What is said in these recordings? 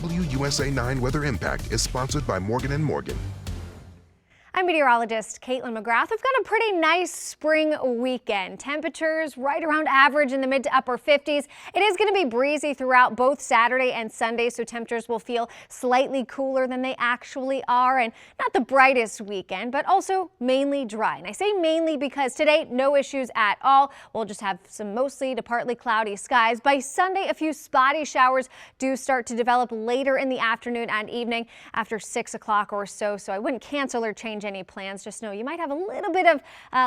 WUSA 9 Weather Impact is sponsored by Morgan & Morgan. I'm meteorologist Caitlin McGrath. We've got a pretty nice spring weekend. Temperatures right around average in the mid to upper 50s. It is going to be breezy throughout both Saturday and Sunday, so temperatures will feel slightly cooler than they actually are, and not the brightest weekend, but also mainly dry. And I say mainly because today, no issues at all. We'll just have some mostly to partly cloudy skies. By Sunday, a few spotty showers do start to develop later in the afternoon and evening after 6 o'clock or so I wouldn't cancel or change any plans. Just know you might have a little bit of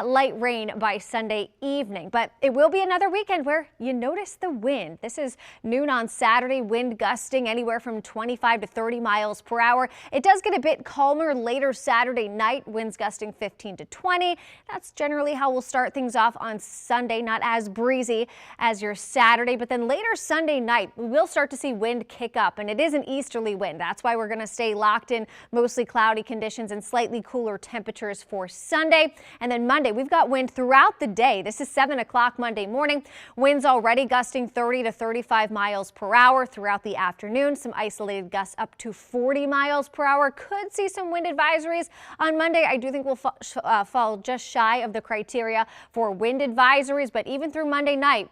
light rain by Sunday evening, but it will be another weekend where you notice the wind. This is noon on Saturday, wind gusting anywhere from 25 to 30 miles per hour. It does get a bit calmer later Saturday night, winds gusting 15 to 20. That's generally how we'll start things off on Sunday, not as breezy as your Saturday, but then later Sunday night, we will start to see wind kick up, and it is an easterly wind. That's why we're going to stay locked in mostly cloudy conditions and slightly cooler temperatures for Sunday. And then Monday, we've got wind throughout the day. This is 7 o'clock Monday morning. Winds already gusting 30 to 35 miles per hour throughout the afternoon. Some isolated gusts up to 40 miles per hour. Could see some wind advisories on Monday. I do think we'll fall just shy of the criteria for wind advisories, but even through Monday night,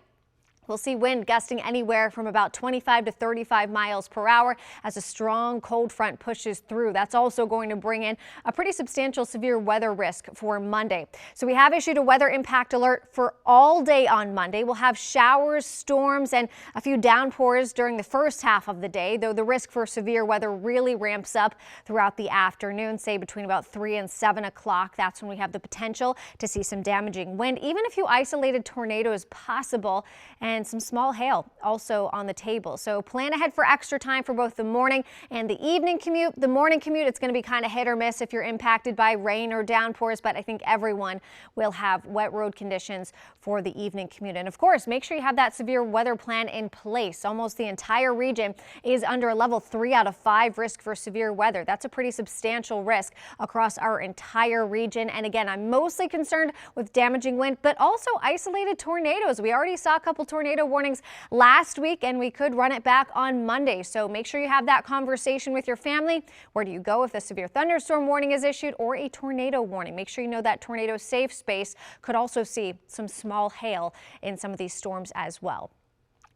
we'll see wind gusting anywhere from about 25 to 35 miles per hour as a strong cold front pushes through. That's also going to bring in a pretty substantial severe weather risk for Monday. So we have issued a weather impact alert for all day on Monday. We'll have showers, storms, and a few downpours during the first half of the day, though the risk for severe weather really ramps up throughout the afternoon, say between about 3 and 7 o'clock. That's when we have the potential to see some damaging wind, even a few isolated tornadoes possible, and some small hail also on the table. So plan ahead for extra time for both the morning and the evening commute. The morning commute, it's going to be kind of hit or miss if you're impacted by rain or downpours, but I think everyone will have wet road conditions for the evening commute. And of course, make sure you have that severe weather plan in place. Almost the entire region is under a level 3 out of 5 risk for severe weather. That's a pretty substantial risk across our entire region. And again, I'm mostly concerned with damaging wind, but also isolated tornadoes. We already saw a couple tornado warnings last week, and we could run it back on Monday. So make sure you have that conversation with your family. Where do you go if a severe thunderstorm warning is issued or a tornado warning? Make sure you know that tornado safe space. Could also see some small hail in some of these storms as well.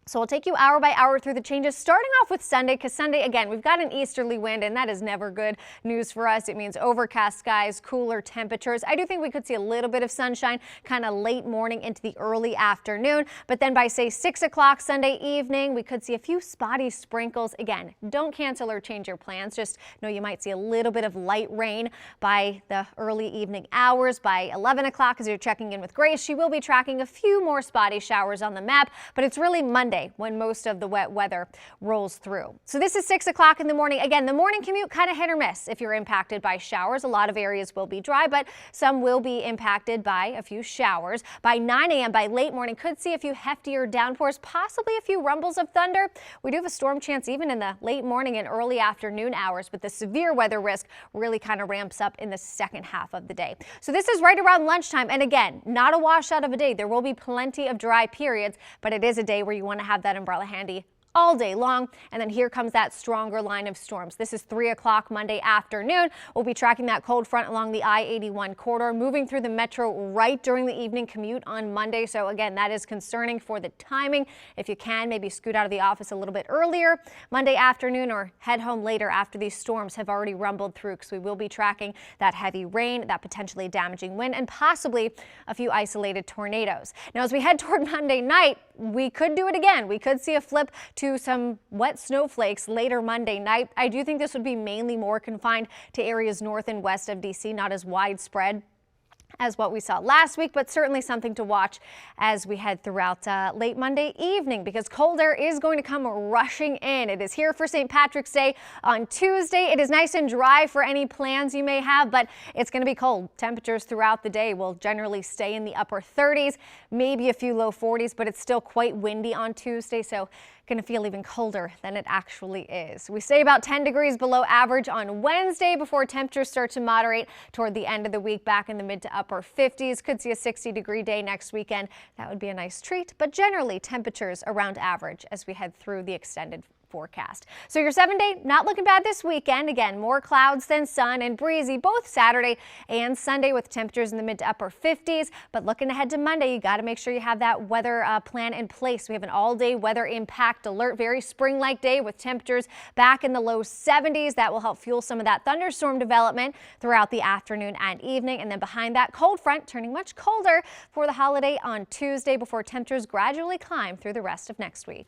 So we'll take you hour by hour through the changes, starting off with Sunday, because Sunday, again, we've got an easterly wind, and that is never good news for us. It means overcast skies, cooler temperatures. I do think we could see a little bit of sunshine kind of late morning into the early afternoon, but then by, say, 6 o'clock Sunday evening, we could see a few spotty sprinkles. Again, don't cancel or change your plans. Just know you might see a little bit of light rain by the early evening hours. By 11 o'clock, as you're checking in with Grace, she will be tracking a few more spotty showers on the map, but it's really Monday when most of the wet weather rolls through. So this is 6 o'clock in the morning. Again, the morning commute kind of hit or miss if you're impacted by showers. A lot of areas will be dry, but some will be impacted by a few showers. By 9 a.m. by late morning, could see a few heftier downpours, possibly a few rumbles of thunder. We do have a storm chance even in the late morning and early afternoon hours, but the severe weather risk really kind of ramps up in the second half of the day. So this is right around lunchtime. And again, not a washout of a day. There will be plenty of dry periods, but it is a day where you want to have that umbrella handy all day long. And then here comes that stronger line of storms. This is 3 o'clock Monday afternoon. We'll be tracking that cold front along the I-81 corridor, moving through the metro right during the evening commute on Monday. So again, that is concerning for the timing. If you can, maybe scoot out of the office a little bit earlier Monday afternoon or head home later after these storms have already rumbled through, because we will be tracking that heavy rain, that potentially damaging wind, and possibly a few isolated tornadoes. Now, as we head toward Monday night, we could do it again. We could see a flip to some wet snowflakes later Monday night. I do think this would be mainly more confined to areas north and west of D.C., not as widespread as what we saw last week, but certainly something to watch as we head throughout late Monday evening, because cold air is going to come rushing in. It is here for St. Patrick's Day on Tuesday. It is nice and dry for any plans you may have, but it's going to be cold. Temperatures throughout the day will generally stay in the upper 30s, maybe a few low 40s, but it's still quite windy on Tuesday, so going to feel even colder than it actually is. We stay about 10 degrees below average on Wednesday before temperatures start to moderate toward the end of the week, back in the mid to upper 50s. Could see a 60-degree day next weekend. That would be a nice treat, but generally temperatures around average as we head through the extended forecast. So your 7-day not looking bad this weekend. Again, more clouds than sun and breezy both Saturday and Sunday with temperatures in the mid to upper 50s. But looking ahead to Monday, you got to make sure you have that weather plan in place. We have an all-day weather impact alert, very spring-like day with temperatures back in the low 70s. That will help fuel some of that thunderstorm development throughout the afternoon and evening. And then behind that cold front turning much colder for the holiday on Tuesday before temperatures gradually climb through the rest of next week.